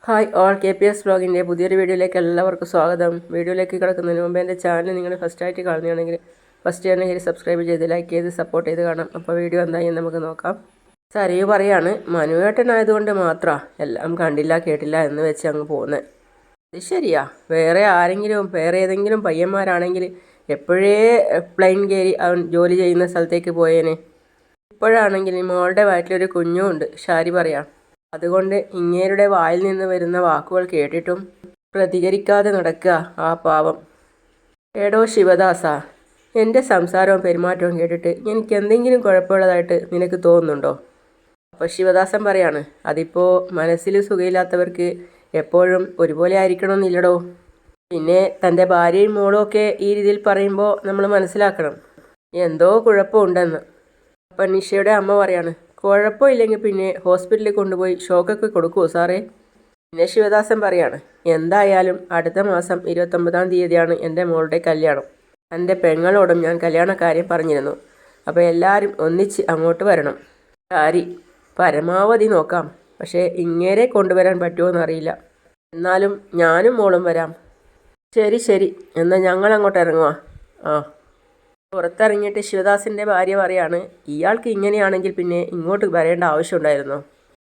Hi all KPS വ്ലോഗിൻ്റെ പുതിയൊരു വീഡിയോയിലേക്ക് എല്ലാവർക്കും സ്വാഗതം. വീഡിയോയിലേക്ക് കിടക്കുന്നതിന് മുമ്പ് എൻ്റെ ചാനൽ നിങ്ങൾ ഫസ്റ്റായിട്ട് കാണുകയാണെങ്കിൽ ഫസ്റ്റ് തന്നെ സബ്സ്ക്രൈബ് ചെയ്ത് ലൈക്ക് ചെയ്ത് സപ്പോർട്ട് ചെയ്ത് കാണാം. അപ്പോൾ വീഡിയോ എന്തായി നമുക്ക് നോക്കാം. സരിയു പറയാണ്, മനുവേട്ടനായതുകൊണ്ട് മാത്രം എല്ലാം കണ്ടില്ല കേട്ടില്ല എന്ന് വെച്ച് അങ്ങ് പോകുന്നത്. ഇത് ശരിയാ, വേറെ ഏതെങ്കിലും പയ്യന്മാരാണെങ്കിൽ എപ്പോഴേ പ്ലെയിൻ കയറി അവൻ ജോലി ചെയ്യുന്ന സ്ഥലത്തേക്ക് പോയേനെ. ഇപ്പോഴാണെങ്കിൽ മോളുടെ വയറ്റിലൊരു കുഞ്ഞുമുണ്ട്. ഷാരി പറയാം. അതുകൊണ്ട് ഇങ്ങേരുടെ വായിൽ നിന്ന് വരുന്ന വാക്കുകൾ കേട്ടിട്ടും പ്രതികരിക്കാതെ നടക്കുക ആ പാവം. എടോ ശിവദാസ, എൻ്റെ സംസാരവും പെരുമാറ്റവും കേട്ടിട്ട് എനിക്ക് എന്തെങ്കിലും കുഴപ്പമുള്ളതായിട്ട് നിനക്ക് തോന്നുന്നുണ്ടോ? അപ്പോൾ ശിവദാസൻ പറയാണ്, അതിപ്പോൾ മനസ്സിൽ സുഖമില്ലാത്തവർക്ക് എപ്പോഴും ഒരുപോലെ ആയിരിക്കണമെന്നില്ലടോ. പിന്നെ തൻ്റെ ഭാര്യയും മോളും ഒക്കെ ഈ രീതിയിൽ പറയുമ്പോൾ നമ്മൾ മനസ്സിലാക്കണം എന്തോ കുഴപ്പമുണ്ടെന്ന്. അപ്പം നിഷയുടെ അമ്മ പറയാണ്, കുഴപ്പമില്ലെങ്കിൽ പിന്നെ ഹോസ്പിറ്റലിൽ കൊണ്ടുപോയി ഷോക്കൊക്കെ കൊടുക്കുമോ സാറേ? പിന്നെ ശിവദാസൻ പറയാണ്, എന്തായാലും അടുത്ത മാസം 29-ാം തീയതിയാണ് എൻ്റെ മോളുടെ കല്യാണം. എൻ്റെ പെങ്ങളോടും ഞാൻ കല്യാണക്കാര്യം പറഞ്ഞിരുന്നു. അപ്പോൾ എല്ലാവരും ഒന്നിച്ച് അങ്ങോട്ട് വരണം. ഷാരി, പരമാവധി നോക്കാം, പക്ഷേ ഇങ്ങേരെ കൊണ്ടുവരാൻ പറ്റുമോ എന്നറിയില്ല. എന്നാലും ഞാനും മോളും വരാം. ശരി, എന്നാൽ ഞങ്ങൾ അങ്ങോട്ട് ഇറങ്ങുക. പുറത്തിറങ്ങിയിട്ട് ശിവദാസിൻ്റെ ഭാര്യ പറയാണ്, ഇയാൾക്ക് ഇങ്ങനെയാണെങ്കിൽ പിന്നെ ഇങ്ങോട്ട് വരേണ്ട ആവശ്യമുണ്ടായിരുന്നോ?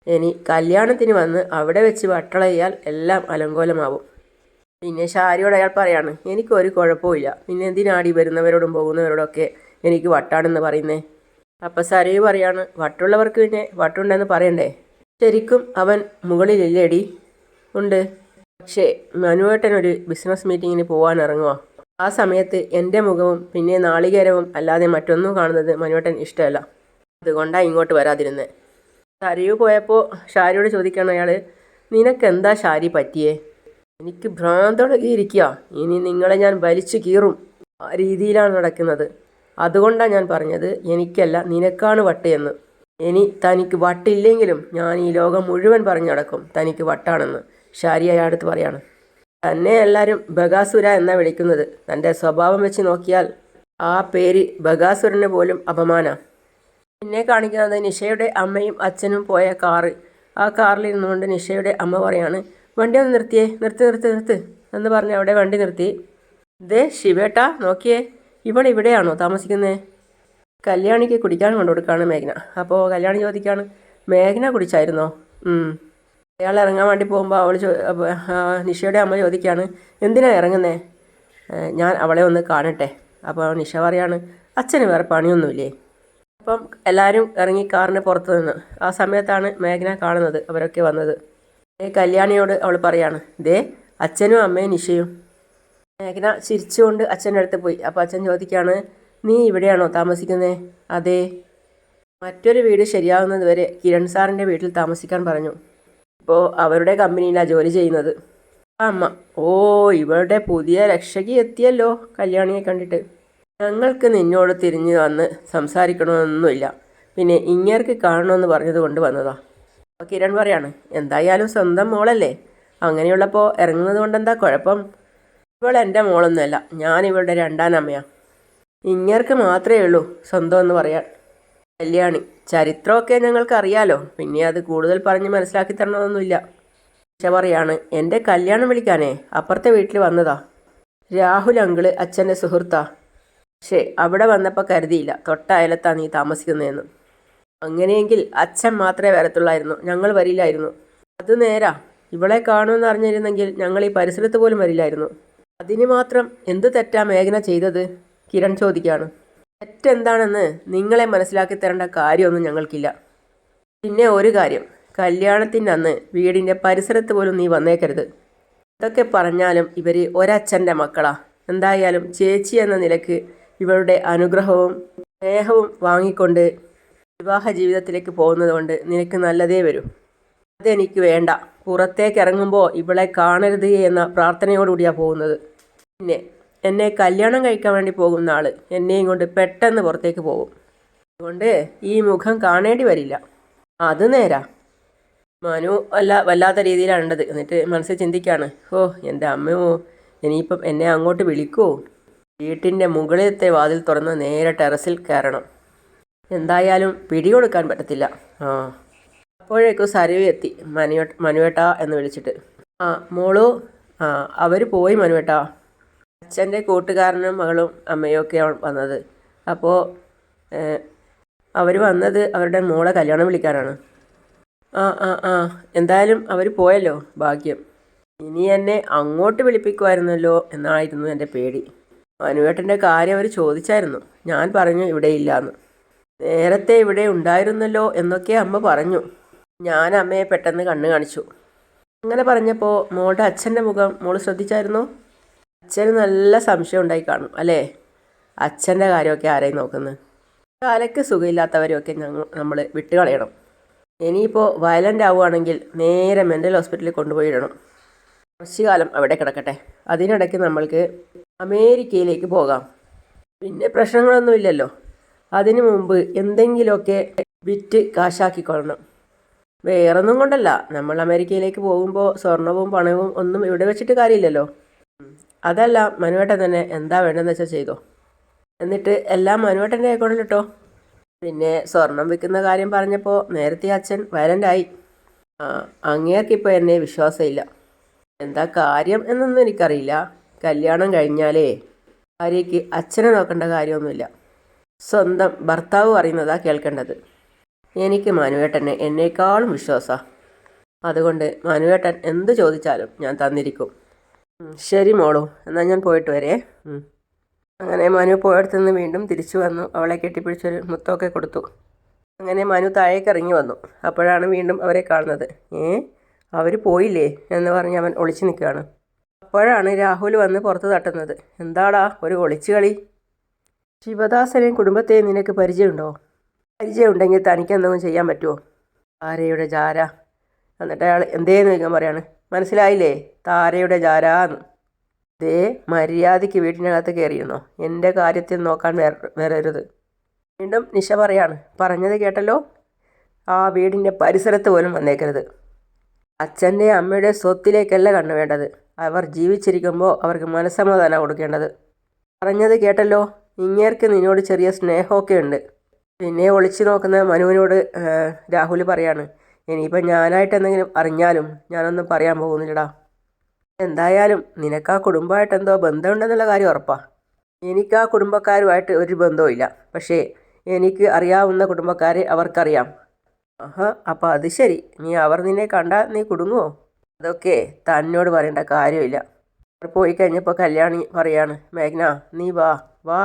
ഇനി കല്യാണത്തിന് വന്ന് അവിടെ വെച്ച് വട്ടളയാൽ എല്ലാം അലങ്കോലമാവും. പിന്നെ ഷാരിയോട് അയാൾ പറയാണ്, എനിക്കൊരു കുഴപ്പമില്ല, പിന്നെ എന്തിനാടി വരുന്നവരോടും പോകുന്നവരോടൊക്കെ എനിക്ക് വട്ടാണെന്ന് പറയുന്നേ? അപ്പം സരയു പറയാണ്, വട്ടുള്ളവർക്ക് പിന്നെ വട്ടുണ്ടെന്ന് പറയണ്ടേ? ശരിക്കും അവൻ മുകളിലില്ലേടി? ഉണ്ട്, പക്ഷേ മനുവേട്ടനൊരു ബിസിനസ് മീറ്റിങ്ങിന് പോകാൻ ഇറങ്ങുക. ആ സമയത്ത് എൻ്റെ മുഖവും പിന്നെ നാളികേരവും അല്ലാതെ മറ്റൊന്നും കാണുന്നത് മനുവേട്ടൻ ഇഷ്ടമല്ല. അതുകൊണ്ടാണ് ഇങ്ങോട്ട് വരാതിരുന്നത്. സരയു പോയപ്പോൾ ഷാരിയോട് ചോദിക്കണം അയാൾ, നിനക്കെന്താ ഷാരി പറ്റിയേ? എനിക്ക് ഭ്രാന്തളകിയിരിക്കുക, ഇനി നിങ്ങളെ ഞാൻ വലിച്ചു കീറും. ആ രീതിയിലാണ് നടക്കുന്നത്. അതുകൊണ്ടാണ് ഞാൻ പറഞ്ഞത് എനിക്കല്ല നിനക്കാണ് വട്ട് എന്ന്. ഇനി തനിക്ക് വട്ടില്ലെങ്കിലും ഞാൻ ഈ ലോകം മുഴുവൻ പറഞ്ഞു നടക്കും തനിക്ക് വട്ടാണെന്ന് ഷാരി അയാളടുത്ത് പറയാണ്. തന്നെ എല്ലാവരും ബഗാസുര എന്നാണ് വിളിക്കുന്നത്. തൻ്റെ സ്വഭാവം വെച്ച് നോക്കിയാൽ ആ പേര് ബഗാസുരന് പോലും അപമാനം. പിന്നെ കാണിക്കുന്നത് നിഷയുടെ അമ്മയും അച്ഛനും പോയ കാറ്. ആ കാറിൽ ഇരുന്നുകൊണ്ട് നിഷയുടെ അമ്മ പറയാണ്, വണ്ടി ഒന്ന് നിർത്തിയേ, നിർത്ത് എന്ന് പറഞ്ഞ് അവിടെ വണ്ടി നിർത്തി. ദേ ശിവേട്ടാ, നോക്കിയേ, ഇവിടെയാണോ താമസിക്കുന്നത്? കല്യാണിക്ക് കുടിക്കാൻ കൊണ്ടുകൊടുക്കുകയാണ് മേഘന. അപ്പോൾ കല്യാണി ചോദിക്കുകയാണ്, മേഘന കുടിച്ചായിരുന്നോ? അയാൾ ഇറങ്ങാൻ വേണ്ടി പോകുമ്പോൾ നിഷയുടെ അമ്മ ചോദിക്കുകയാണ്, എന്തിനാണ് ഇറങ്ങുന്നേ? ഞാൻ അവളെ ഒന്ന് കാണട്ടെ. അപ്പോൾ നിഷ പറയാണ്, അച്ഛന് വേറെ പണിയൊന്നുമില്ലേ? അപ്പം എല്ലാവരും ഇറങ്ങി കാറിന് പുറത്ത് നിന്ന്. ആ സമയത്താണ് മേഘന കാണുന്നത് അവരൊക്കെ വന്നത്. കല്യാണിയോട് അവൾ പറയാണ്, ദേ അച്ഛനും അമ്മയും നിഷയും. മേഘന ചിരിച്ചുകൊണ്ട് അച്ഛൻ്റെ അടുത്ത് പോയി. അപ്പോൾ അച്ഛൻ ചോദിക്കുകയാണ്, നീ ഇവിടെയാണോ താമസിക്കുന്നത്? അതെ. മറ്റൊരു വീട് ശരിയാവുന്നത് വരെ കിരൺ സാറിൻ്റെ വീട്ടിൽ താമസിക്കാൻ പറഞ്ഞു. ഇപ്പോൾ അവരുടെ കമ്പനിയിലാണ് ജോലി ചെയ്യുന്നത്. അമ്മ, ഓ ഇവരുടെ പുതിയ രക്ഷകി എത്തിയല്ലോ കല്യാണിയെ കണ്ടിട്ട്. ഞങ്ങൾക്ക് നിന്നോട് തിരിഞ്ഞ് വന്ന് സംസാരിക്കണമെന്നൊന്നുമില്ല, പിന്നെ ഇങ്ങേർക്ക് കാണണമെന്ന് പറഞ്ഞത് കൊണ്ട് വന്നതാ. അപ്പോൾ കിരൺ പറയാണ്, എന്തായാലും സ്വന്തം മോളല്ലേ, അങ്ങനെയുള്ളപ്പോൾ ഇറങ്ങുന്നത് കൊണ്ട് എന്താ കുഴപ്പം? ഇവൾ എൻ്റെ മോളൊന്നുമല്ല, ഞാൻ ഇവളുടെ രണ്ടാം അമ്മയാണ്. ഇങ്ങേർക്ക് മാത്രമേ ഉള്ളൂ സ്വന്തം എന്ന് പറയാൻ. കല്യാണി, ചരിത്രമൊക്കെ ഞങ്ങൾക്കറിയാലോ, പിന്നെ അത് കൂടുതൽ പറഞ്ഞ് മനസ്സിലാക്കി തരണമെന്നൊന്നുമില്ല. പക്ഷെ പറയാണ്, എൻ്റെ കല്യാണം വിളിക്കാനേ അപ്പുറത്തെ വീട്ടിൽ വന്നതാ. രാഹുൽ അങ്കിള് അച്ഛൻ്റെ സുഹൃത്താ. പക്ഷേ അവിടെ വന്നപ്പോൾ കരുതിയില്ല തൊട്ട അയലത്താ നീ താമസിക്കുന്നതെന്ന്. അങ്ങനെയെങ്കിൽ അച്ഛൻ മാത്രമേ വരത്തുള്ളായിരുന്നു, ഞങ്ങൾ വരില്ലായിരുന്നു. അത് നേരാ, ഇവളെ കാണുമെന്ന് അറിഞ്ഞിരുന്നെങ്കിൽ ഞങ്ങൾ ഈ പരിസരത്ത് പോലും വരില്ലായിരുന്നു. അതിന് മാത്രം എന്ത് തെറ്റാ മേഘന ചെയ്തത്? കിരൺ ചോദിക്കുകയാണ്. തെറ്റെന്താണെന്ന് നിങ്ങളെ മനസ്സിലാക്കി തരേണ്ട കാര്യമൊന്നും ഞങ്ങൾക്കില്ല. പിന്നെ ഒരു കാര്യം, കല്യാണത്തിൻ്റെ അന്ന് വീടിൻ്റെ പരിസരത്ത് പോലും നീ വന്നേക്കരുത്. ഇതൊക്കെ പറഞ്ഞാലും ഇവർ ഒരച്ഛൻ്റെ മക്കളാ. എന്തായാലും ചേച്ചി എന്ന നിലയ്ക്ക് ഇവരുടെ അനുഗ്രഹവും സ്നേഹവും വാങ്ങിക്കൊണ്ട് വിവാഹ ജീവിതത്തിലേക്ക് പോകുന്നത് കൊണ്ട് നിനക്ക് നല്ലതേ വരൂ. അതെനിക്ക് വേണ്ട. പുറത്തേക്ക് ഇറങ്ങുമ്പോൾ ഇവളെ കാണരുത് എന്ന പ്രാർത്ഥനയോടുകൂടിയാണ് പോകുന്നത്. പിന്നെ എന്നെ കല്യാണം കഴിക്കാൻ വേണ്ടി പോകുന്ന ആൾ എന്നെയും കൊണ്ട് പെട്ടെന്ന് പുറത്തേക്ക് പോകും. അതുകൊണ്ട് ഈ മുഖം കാണേണ്ടി വരില്ല. അത് നേരാ. മനു വല്ലാത്ത രീതിയിലാണ് ഉണ്ടത്. എന്നിട്ട് മനസ്സിൽ ചിന്തിക്കുകയാണ്, ഓ എൻ്റെ അമ്മയോ ഇനിയിപ്പം എന്നെ അങ്ങോട്ട് വിളിക്കുമോ? വീട്ടിൻ്റെ മുകളിലത്തെ വാതിൽ തുറന്ന് നേരെ ടെറസിൽ കയറണം. എന്തായാലും പിടികൊടുക്കാൻ പറ്റത്തില്ല. അപ്പോഴേക്കും സരയു എത്തി. മനുവേട്ടാ എന്ന് വിളിച്ചിട്ട്. ആ മോളു, ആ അവർ പോയി മനുവേട്ടാ. അച്ഛൻ്റെ കൂട്ടുകാരനും മകളും അമ്മയും ഒക്കെയാണ് വന്നത്. അപ്പോൾ അവർ വന്നത് അവരുടെ മോളെ കല്യാണം വിളിക്കാനാണ്. ആ ആ ആ എന്തായാലും അവർ പോയല്ലോ, ഭാഗ്യം. ഇനി എന്നെ അങ്ങോട്ട് വിളിപ്പിക്കുമായിരുന്നല്ലോ എന്നായിരുന്നു എൻ്റെ പേടി. മനുവേട്ടൻ്റെ കാര്യം അവർ ചോദിച്ചായിരുന്നു. ഞാൻ പറഞ്ഞു ഇവിടെ ഇല്ലയെന്ന്. നേരത്തെ ഇവിടെ ഉണ്ടായിരുന്നല്ലോ എന്നൊക്കെ അമ്മ പറഞ്ഞു. ഞാൻ അമ്മയെ പെട്ടെന്ന് കണ്ണു കാണിച്ചു. അങ്ങനെ പറഞ്ഞപ്പോൾ മോളുടെ അച്ഛൻ്റെ മുഖം മോൾ ശ്രദ്ധിച്ചായിരുന്നോ? അച്ഛന് നല്ല സംശയം ഉണ്ടായി കാണും അല്ലേ? അച്ഛൻ്റെ കാര്യമൊക്കെ ആരെയും നോക്കുന്നത്? തലയ്ക്ക് സുഖമില്ലാത്തവരെയൊക്കെ നമ്മൾ വിട്ടുകളയണം. ഇനിയിപ്പോൾ വയലൻ്റ് ആവുകയാണെങ്കിൽ നേരെ മെൻ്റൽ ഹോസ്പിറ്റലിൽ കൊണ്ടുപോയി ഇടണം. കുറച്ചു കാലം അവിടെ കിടക്കട്ടെ. അതിനിടയ്ക്ക് നമ്മൾക്ക് അമേരിക്കയിലേക്ക് പോകാം. പിന്നെ പ്രശ്നങ്ങളൊന്നുമില്ലല്ലോ. അതിനു മുമ്പ് എന്തെങ്കിലുമൊക്കെ വിറ്റ് കാശാക്കിക്കൊള്ളണം. വേറൊന്നും കൊണ്ടല്ല, നമ്മൾ അമേരിക്കയിലേക്ക് പോകുമ്പോൾ സ്വർണവും പണവും ഒന്നും ഇവിടെ വെച്ചിട്ട് കാര്യമില്ലല്ലോ. അതല്ല, മനുവേട്ടൻ തന്നെ എന്താ വേണ്ടതെന്ന് വെച്ചാൽ ചെയ്തോ. എന്നിട്ട് എല്ലാം മനുവേട്ടൻ്റെ അക്കൗണ്ടിലിട്ടോ. പിന്നെ സ്വർണം വിൽക്കുന്ന കാര്യം പറഞ്ഞപ്പോൾ നേരത്തെ അച്ഛൻ വയലൻ്റായി. അങ്ങേർക്കിപ്പോൾ എന്നെ വിശ്വാസമില്ല. എന്താ കാര്യം എന്നൊന്നും എനിക്കറിയില്ല. കല്യാണം കഴിഞ്ഞാലേ ഭാര്യയ്ക്ക് അച്ഛനെ നോക്കേണ്ട കാര്യമൊന്നുമില്ല. സ്വന്തം ഭർത്താവ് പറയുന്നതാ കേൾക്കേണ്ടത്. എനിക്ക് മനുവേട്ടനെ എന്നേക്കാളും വിശ്വാസമാണ്. അതുകൊണ്ട് മനുവേട്ടൻ എന്ത് ചോദിച്ചാലും ഞാൻ തന്നിരിക്കും. ശരി മോളൂ, എന്നാൽ ഞാൻ പോയിട്ട് വരേ. അങ്ങനെ മനു പോയടത്തു നിന്ന് വീണ്ടും തിരിച്ചു വന്നു. അവളെ കെട്ടിപ്പിടിച്ചൊരു മുത്തമൊക്കെ കൊടുത്തു. അങ്ങനെ മനു താഴേക്ക് ഇറങ്ങി വന്നു. അപ്പോഴാണ് വീണ്ടും അവരെ കാണുന്നത്. അവർ പോയില്ലേ എന്ന് പറഞ്ഞ് അവൻ ഒളിച്ചു നിൽക്കുകയാണ്. അപ്പോഴാണ് രാഹുൽ വന്ന് പുറത്ത് തട്ടുന്നത്. എന്താടാ ഒരു ഒളിച്ചു കളി? ശിവദാസനെയും കുടുംബത്തെയും നിനക്ക് പരിചയമുണ്ടോ? പരിചയമുണ്ടെങ്കിൽ തനിക്കെന്തെങ്കിലും ചെയ്യാൻ പറ്റുമോ? താരയുടെ ജാര. എന്നിട്ട് അയാൾ എന്തേന്ന് ചോദിക്കാൻ പറയാണ്. മനസ്സിലായില്ലേ? താരയുടെ ജാരാന്ന്. ദേ മര്യാദയ്ക്ക് വീട്ടിനകത്ത് കയറിയിരുന്നോ. എൻ്റെ കാര്യത്തിൽ നോക്കാൻ വരരുത്. വീണ്ടും നിഷ പറയാണ്. പറഞ്ഞത് കേട്ടല്ലോ, ആ വീടിൻ്റെ പരിസരത്ത് പോലും വന്നേക്കരുത്. അച്ഛൻ്റെ അമ്മയുടെ സ്വത്തിലേക്കല്ല കണ്ണു വേണ്ടത്. അവർ ജീവിച്ചിരിക്കുമ്പോൾ അവർക്ക് മനസ്സമാധാനം കൊടുക്കേണ്ടത്. പറഞ്ഞത് കേട്ടല്ലോ, ഇങ്ങേർക്ക് നിന്നോട് ചെറിയ സ്നേഹമൊക്കെ ഉണ്ട്. പിന്നെ ഒളിച്ചു നോക്കുന്ന മനുവിനോട് രാഹുൽ പറയാണ്. ഇനിയിപ്പോൾ ഞാനായിട്ട് എന്തെങ്കിലും അറിഞ്ഞാലും ഞാനൊന്നും പറയാൻ പോകുന്നില്ലടാ. എന്തായാലും നിനക്ക് ആ കുടുംബമായിട്ട് എന്തോ ബന്ധമുണ്ടെന്നുള്ള കാര്യം ഉറപ്പാ. എനിക്ക് ആ കുടുംബക്കാരുമായിട്ട് ഒരു ബന്ധവും ഇല്ല. പക്ഷേ എനിക്ക് അറിയാവുന്ന കുടുംബക്കാരെ അവർക്കറിയാം. അപ്പോൾ അത് ശരി. അവർ നിന്നെ കണ്ടാൽ നീ കുടുങ്ങുമോ? അതൊക്കെ തന്നോട് പറയേണ്ട കാര്യമില്ല. അവർ പോയി കഴിഞ്ഞപ്പോൾ കല്യാണി പറയാണ്. മേഘ്ന നീ വാ വാ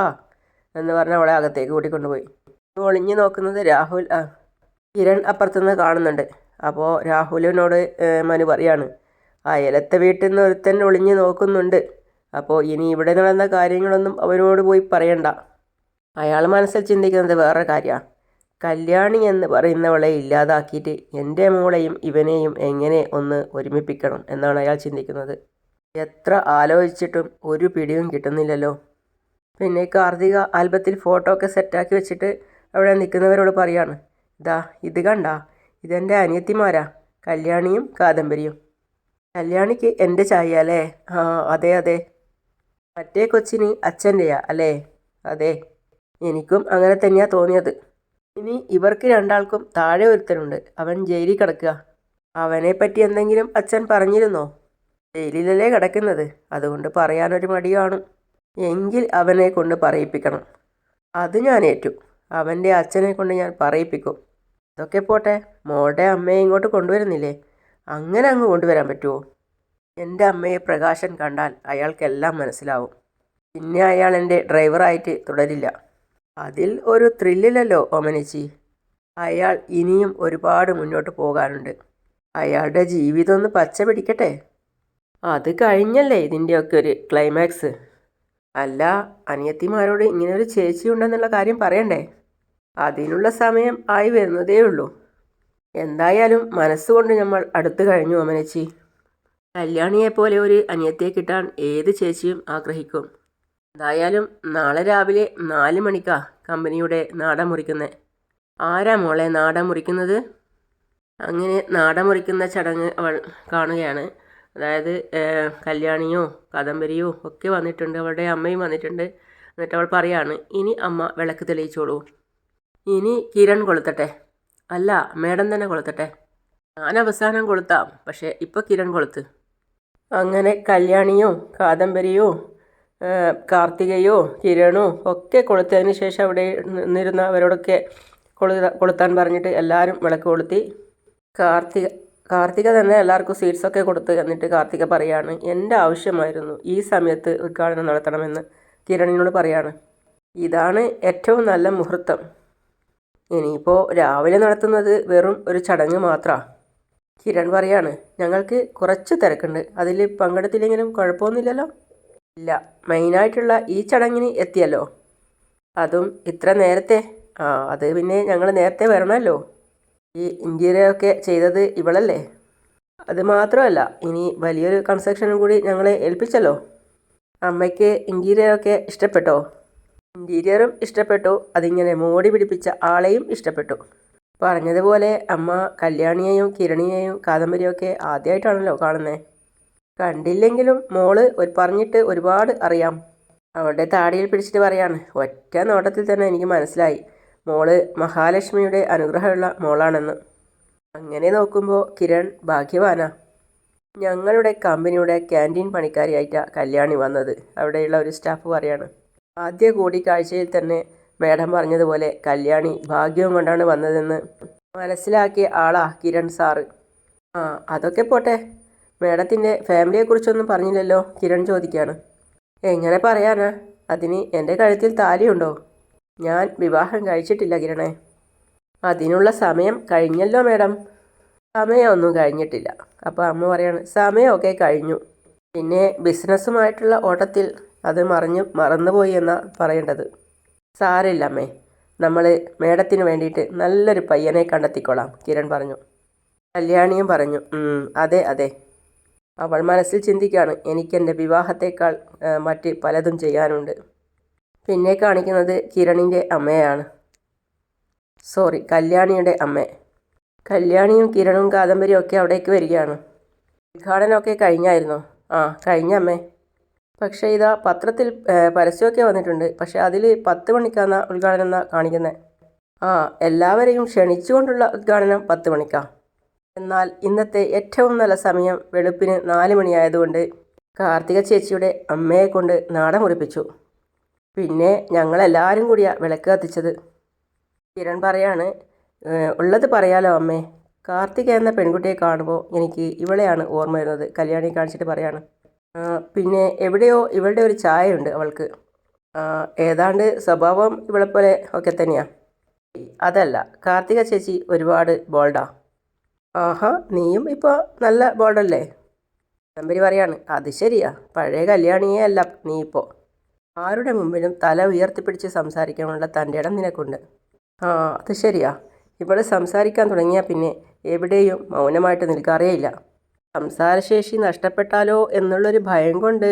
എന്ന് പറഞ്ഞ് അവളെ അകത്തേക്ക് കൂട്ടിക്കൊണ്ടുപോയി. ഒളിഞ്ഞു നോക്കുന്നത് കിരൺ അപ്പുറത്തുനിന്ന് കാണുന്നുണ്ട്. അപ്പോൾ രാഹുലിനോട് മനു പറയാണ്. അയലത്തെ വീട്ടിൽ നിന്ന് ഒരുത്തൻ ഒളിഞ്ഞു നോക്കുന്നുണ്ട്. അപ്പോൾ ഇനി ഇവിടെ നടന്ന കാര്യങ്ങളൊന്നും അവനോട് പോയി പറയണ്ട. അയാൾ മനസ്സിൽ ചിന്തിക്കുന്നത് വേറെ കാര്യമാണ്. കല്യാണി എന്ന് പറയുന്നവളെ ഇല്ലാതാക്കിയിട്ട് എൻ്റെ മോളെയും ഇവനെയും എങ്ങനെ ഒന്ന് ഒരുമിപ്പിക്കണം എന്നാണ് അയാൾ ചിന്തിക്കുന്നത്. എത്ര ആലോചിച്ചിട്ടും ഒരു പിടിയും കിട്ടുന്നില്ലല്ലോ. പിന്നെ കാർത്തിക ആൽബത്തിൽ ഫോട്ടോ ഒക്കെ സെറ്റാക്കി വെച്ചിട്ട് അവിടെ നിൽക്കുന്നവരോട് പറയാണ്. ഇത് കണ്ട, ഇതെൻ്റെ അനിയത്തിമാരാ, കല്യാണിയും കാദംബരിയും. കല്യാണിക്ക് എൻ്റെ ചായ അല്ലേ? അതെ അതെ. മറ്റേ കൊച്ചിന് അച്ഛൻ്റെയാ അല്ലേ? അതെ, എനിക്കും അങ്ങനെ തന്നെയാണ് തോന്നിയത്. ഇനി ഇവർക്ക് രണ്ടാൾക്കും താഴെ ഒരുത്തനുണ്ട്. അവൻ ജയിലിൽ കിടക്കുക. അവനെപ്പറ്റി എന്തെങ്കിലും അച്ഛൻ പറഞ്ഞിരുന്നോ? ജയിലിലല്ലേ കിടക്കുന്നത്, അതുകൊണ്ട് പറയാനൊരു മടി കാണും. എങ്കിൽ അവനെ കൊണ്ട് പറയിപ്പിക്കണം. അത് ഞാൻ ഏറ്റു. അവൻ്റെ അച്ഛനെ കൊണ്ട് ഞാൻ പറയിപ്പിക്കും. അതൊക്കെ പോട്ടെ, മോളുടെ അമ്മയെ ഇങ്ങോട്ട് കൊണ്ടുവരുന്നില്ലേ? അങ്ങനെ അങ്ങ് കൊണ്ടുവരാൻ പറ്റുമോ? എൻ്റെ അമ്മയെ പ്രകാശൻ കണ്ടാൽ അയാൾക്കെല്ലാം മനസ്സിലാവും. പിന്നെ അയാൾ എൻ്റെ ഡ്രൈവറായിട്ട് തുടരില്ല. അതിൽ ഒരു ത്രില്ലില്ലല്ലോ ഓമനിച്ചി. അയാൾ ഇനിയും ഒരുപാട് മുന്നോട്ട് പോകാനുണ്ട്. അയാളുടെ ജീവിതം ഒന്ന് പച്ച പിടിക്കട്ടെ. അത് കഴിഞ്ഞല്ലേ ഇതിൻ്റെയൊക്കെ ഒരു ക്ലൈമാക്സ്. അല്ല, അനിയത്തിമാരോട് ഇങ്ങനൊരു ചേച്ചി ഉണ്ടെന്നുള്ള കാര്യം പറയണ്ടേ? അതിനുള്ള സമയം ആയി വരുന്നതേ ഉള്ളൂ. എന്തായാലും മനസ്സുകൊണ്ട് നമ്മൾ അടുത്തു കഴിഞ്ഞു ഓമനച്ചി. കല്യാണിയെപ്പോലെ ഒരു അനിയത്തിയെ കിട്ടാൻ ഏത് ചേച്ചിയും ആഗ്രഹിക്കും. എന്തായാലും നാളെ രാവിലെ 4 മണിക്കാ കമ്പനിയുടെ നാട മുറിക്കുന്നത്. ആരാ മോളെ നാട മുറിക്കുന്നത്? അങ്ങനെ നാട മുറിക്കുന്ന ചടങ്ങ് അവൾ കാണുകയാണ്. അതായത് കല്യാണിയോ കാദംബരിയോ ഒക്കെ വന്നിട്ടുണ്ട്, അവളുടെ അമ്മയും വന്നിട്ടുണ്ട്. എന്നിട്ട് അവൾ പറയാണ്, ഇനി അമ്മ വിളക്ക് തെളിയിച്ചോളൂ. ഇനി കിരൺ കൊളുത്തട്ടെ. അല്ല, മേഡം തന്നെ കൊളുത്തട്ടെ. ഞാൻ അവസാനം കൊളുത്താം, പക്ഷേ ഇപ്പോൾ കിരൺ കൊളുത്ത്. അങ്ങനെ കല്യാണിയോ കാദംബരിയോ കാർത്തികയോ കിരണോ ഒക്കെ കൊളുത്തതിന് ശേഷം അവിടെ നിന്നിരുന്ന അവരോടൊക്കെ കൊളുത്താൻ പറഞ്ഞിട്ട് എല്ലാവരും വിളക്ക് കൊളുത്തി. കാർത്തിക തന്നെ എല്ലാവർക്കും സ്വീറ്റ്സൊക്കെ കൊടുത്ത്. എന്നിട്ട് കാർത്തിക പറയാണ്, എൻ്റെ ആവശ്യമായിരുന്നു ഈ സമയത്ത് ഉദ്ഘാടനം നടത്തണമെന്ന് കിരണിനോട് പറയാണ്. ഇതാണ് ഏറ്റവും നല്ല മുഹൂർത്തം. ഇനിയിപ്പോൾ രാവിലെ നടത്തുന്നത് വെറും ഒരു ചടങ്ങ് മാത്രമാണ്. കിരൺ പറയാണ്, ഞങ്ങൾക്ക് കുറച്ച് തിരക്കുണ്ട്, അതിൽ പങ്കെടുത്തില്ലെങ്കിലും കുഴപ്പമൊന്നുമില്ലല്ലോ. ഇല്ല, മെയിനായിട്ടുള്ള ഈ ചടങ്ങിന് എത്തിയല്ലോ, അതും ഇത്ര നേരത്തെ. അത് പിന്നെ ഞങ്ങൾ നേരത്തെ വരണമല്ലോ. ഈ ഇൻറ്റീരിയറൊക്കെ ചെയ്തത് ഇവളല്ലേ. അത് മാത്രമല്ല, ഇനി വലിയൊരു കൺസ്ട്രക്ഷനും കൂടി ഞങ്ങളെ ഏൽപ്പിച്ചല്ലോ. അമ്മയ്ക്ക് ഇൻറ്റീരിയറൊക്കെ ഇഷ്ടപ്പെട്ടോ? ഇൻറ്റീരിയറും ഇഷ്ടപ്പെട്ടു, അതിങ്ങനെ മോടി പിടിപ്പിച്ച ആളെയും ഇഷ്ടപ്പെട്ടു. പറഞ്ഞതുപോലെ അമ്മ കല്യാണിയെയും കിരണിയെയും കാദംബരിയൊക്കെ ആദ്യമായിട്ടാണല്ലോ കാണുന്നത്. കണ്ടില്ലെങ്കിലും മോള് പറഞ്ഞിട്ട് ഒരുപാട് അറിയാം. അവളുടെ താടിയിൽ പിടിച്ചിട്ട് പറയാണ്, ഒറ്റ നോട്ടത്തിൽ തന്നെ എനിക്ക് മനസ്സിലായി മോള് മഹാലക്ഷ്മിയുടെ അനുഗ്രഹമുള്ള മോളാണെന്ന്. അങ്ങനെ നോക്കുമ്പോൾ കിരൺ ഭാഗ്യവാനാ. ഞങ്ങളുടെ കമ്പനിയുടെ ക്യാൻറ്റീൻ പണിക്കാരിയായിട്ടാണ് കല്യാണി വന്നത്, അവിടെയുള്ള ഒരു സ്റ്റാഫ് പറയാണ്. ആദ്യ കൂടിക്കാഴ്ചയിൽ തന്നെ മേഡം പറഞ്ഞതുപോലെ കല്യാണി ഭാഗ്യവും കൊണ്ടാണ് വന്നതെന്ന് മനസ്സിലാക്കിയ ആളാ കിരൺ സാറ്. അതൊക്കെ പോട്ടെ, മേഡത്തിൻ്റെ ഫാമിലിയെക്കുറിച്ചൊന്നും പറഞ്ഞില്ലല്ലോ, കിരൺ ചോദിക്കുകയാണ്. എങ്ങനെ പറയാനാ, അതിന് എൻ്റെ കഴുത്തിൽ താലിയുണ്ടോ? ഞാൻ വിവാഹം കഴിച്ചിട്ടില്ല കിരണേ. അതിനുള്ള സമയം കഴിഞ്ഞല്ലോ മേഡം. സമയമൊന്നും കഴിഞ്ഞിട്ടില്ല. അപ്പോൾ അമ്മ പറയാണ്, സമയമൊക്കെ കഴിഞ്ഞു. പിന്നെ ബിസിനസ്സുമായിട്ടുള്ള ഓട്ടത്തിൽ അത് മറന്നുപോയി എന്നാണ് പറയേണ്ടത്. സാരമില്ല അമ്മേ, നമ്മൾ മേഡത്തിന് വേണ്ടിയിട്ട് നല്ലൊരു പയ്യനെ കണ്ടെത്തിക്കൊള്ളാം, കിരൺ പറഞ്ഞു. കല്യാണിയും പറഞ്ഞു, അതെ അതെ. അവൾ മനസ്സിൽ ചിന്തിക്കുകയാണ്, എനിക്കെൻ്റെ വിവാഹത്തേക്കാൾ മറ്റ് പലതും ചെയ്യാനുണ്ട്. പിന്നെ കാണിക്കുന്നത് കിരണിൻ്റെ അമ്മയാണ്. കല്യാണിയുടെ അമ്മ. കല്യാണിയും കിരണും കാദംബരിയും ഒക്കെ അവിടേക്ക് വരികയാണ്. ഉദ്ഘാടനമൊക്കെ കഴിഞ്ഞായിരുന്നോ? കഴിഞ്ഞ അമ്മേ. പക്ഷേ ഇതാ പത്രത്തിൽ പരസ്യമൊക്കെ വന്നിട്ടുണ്ട്, പക്ഷേ അതിൽ 10 മണിക്കാണ് ഉദ്ഘാടനം എന്നാണ് കാണിക്കുന്നത്. എല്ലാവരെയും ക്ഷണിച്ചുകൊണ്ടുള്ള ഉദ്ഘാടനം 10 മണിക്കാണ്. എന്നാൽ ഇന്നത്തെ ഏറ്റവും നല്ല സമയം വെളുപ്പിന് 4 മണിയായതുകൊണ്ട് കാർത്തിക ചേച്ചിയുടെ അമ്മയെ കൊണ്ട് നാട മുറിപ്പിച്ചു. പിന്നെ ഞങ്ങളെല്ലാവരും കൂടിയാണ് വിളക്ക് കത്തിച്ചത്. കിരൺ പറയാണ്, ഉള്ളത് പറയാലോ അമ്മേ, കാർത്തിക എന്ന പെൺകുട്ടിയെ കാണുമ്പോൾ എനിക്ക് ഇവളെയാണ് ഓർമ്മ വരുന്നത്. കല്യാണി കാണിച്ചിട്ട് പറയാണ്. പിന്നെ എവിടെയോ ഇവളുടെ ഒരു ചായയുണ്ട് അവൾക്ക്. ഏതാണ്ട് സ്വഭാവം ഇവളെപ്പോലെ ഒക്കെ തന്നെയാണ്. അതല്ല, കാർത്തിക ചേച്ചി ഒരുപാട് ബോൾഡാ. നീയും ഇപ്പോൾ നല്ല ബോൾഡല്ലേ? നമ്പരി പറയാണ്, അത് ശരിയാ, പഴയ കല്യാണിയേ അല്ല നീ ഇപ്പോൾ. ആരുടെ മുമ്പിലും തല ഉയർത്തിപ്പിടിച്ച് സംസാരിക്കാനുള്ള തൻ്റെ ഇടം നിനക്കുണ്ട്. അത് ശരിയാ. ഇവൾ സംസാരിക്കാൻ തുടങ്ങിയാൽ പിന്നെ എവിടെയും മൗനമായിട്ട് നിൽക്കാറേയില്ല. സംസാരശേഷി നഷ്ടപ്പെട്ടാലോ എന്നുള്ളൊരു ഭയം കൊണ്ട്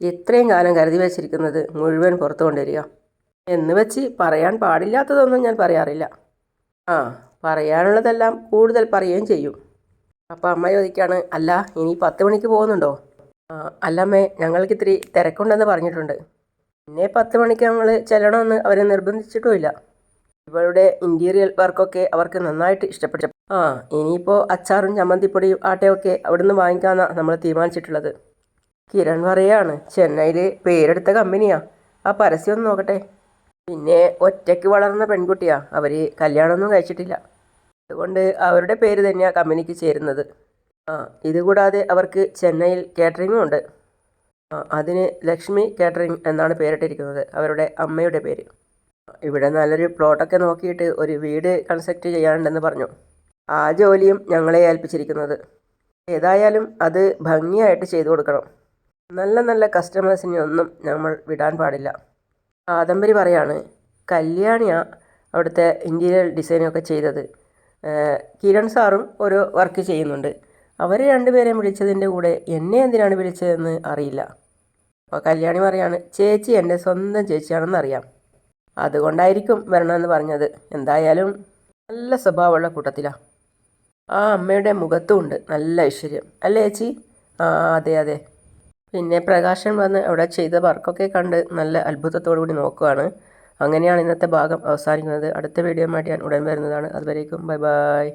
ഇത്രയും കാലം കരുതി വച്ചിരിക്കുന്നത് മുഴുവൻ പുറത്തു കൊണ്ടുവരിക. എന്ന് വെച്ച് പറയാൻ പാടില്ലാത്തതൊന്നും ഞാൻ പറയാറില്ല. പറയാനുള്ളതെല്ലാം കൂടുതൽ പറയുകയും ചെയ്യും. അപ്പോൾ അമ്മ ചോദിക്കുകയാണ്, അല്ല ഇനി 10 മണിക്ക് പോകുന്നുണ്ടോ? അല്ലമ്മേ, ഞങ്ങൾക്ക് ഇത്തിരി തിരക്കുണ്ടെന്ന് പറഞ്ഞിട്ടുണ്ട്. പിന്നെ 10 മണിക്ക് ഞങ്ങൾ ചെല്ലണമെന്ന് അവർ നിർബന്ധിച്ചിട്ടുമില്ല. ഇവളുടെ ഇൻറ്റീരിയൽ വർക്കൊക്കെ അവർക്ക് നന്നായിട്ട് ഇഷ്ടപ്പെട്ടു. ഇനിയിപ്പോൾ അച്ചാറും ചമ്മന്തിപ്പൊടിയും ആട്ടയൊക്കെ അവിടുന്ന് വാങ്ങിക്കാമെന്നാണ് നമ്മൾ തീരുമാനിച്ചിട്ടുള്ളത്. കിരൺ പറയാണ്, ചെന്നൈയിൽ പേരെടുത്ത കമ്പനിയാണ്, ആ പരസ്യം ഒന്ന് നോക്കട്ടെ. പിന്നെ ഒറ്റയ്ക്ക് വളർന്ന പെൺകുട്ടിയാണ് അവർ, കല്യാണമൊന്നും കഴിച്ചിട്ടില്ല. അതുകൊണ്ട് അവരുടെ പേര് തന്നെയാണ് കമ്പനിക്ക് ചേരുന്നത്. ഇതുകൂടാതെ അവർക്ക് ചെന്നൈയിൽ കാറ്ററിങ്ങും ഉണ്ട്. അതിന് ലക്ഷ്മി കാറ്ററിംഗ് എന്നാണ് പേരിട്ടിരിക്കുന്നത്, അവരുടെ അമ്മയുടെ പേര്. ഇവിടെ നല്ലൊരു പ്ലോട്ടൊക്കെ നോക്കിയിട്ട് ഒരു വീട് കൺസ്ട്രക്റ്റ് ചെയ്യാനുണ്ടെന്ന് പറഞ്ഞു. ആ ജോലിയും ഞങ്ങളെ ഏൽപ്പിച്ചിരിക്കുന്നത്. ഏതായാലും അത് ഭംഗിയായിട്ട് ചെയ്തു കൊടുക്കണം. നല്ല നല്ല കസ്റ്റമേഴ്സിനെ ഒന്നും നമ്മൾ വിടാൻ പാടില്ല. കാദംബരി പറയാണ്, കല്യാണിയാണ് അവിടുത്തെ ഇൻറ്റീരിയർ ഡിസൈനൊക്കെ ചെയ്തത്. കിരൺ സാറും ഒരു വർക്ക് ചെയ്യുന്നുണ്ട്. അവർ രണ്ടുപേരെയും വിളിച്ചതിൻ്റെ കൂടെ എന്നെ എന്തിനാണ് വിളിച്ചതെന്ന് അറിയില്ല. അപ്പോൾ കല്യാണി പറയാണ്, ചേച്ചി എൻ്റെ സ്വന്തം ചേച്ചിയാണെന്നറിയാം, അതുകൊണ്ടായിരിക്കും വരണമെന്ന് പറഞ്ഞത്. എന്തായാലും നല്ല സ്വഭാവമുള്ള കൂട്ടത്തിലാണ്. ആ അമ്മയുടെ മുഖത്തും ഉണ്ട് നല്ല ഐശ്വര്യം, അല്ലേ ചേച്ചി? അതെ അതെ. പിന്നെ പ്രകാശൻ വന്ന് അവിടെ ചെയ്ത വർക്കൊക്കെ കണ്ട് നല്ല അത്ഭുതത്തോടു കൂടി നോക്കുകയാണ്. അങ്ങനെയാണ് ഇന്നത്തെ ഭാഗം അവസാനിക്കുന്നത്. അടുത്ത വീഡിയോ ആയിട്ട് ഞാൻ ഉടൻ വരുന്നതാണ്. അതുവരേക്കും ബൈ ബൈ.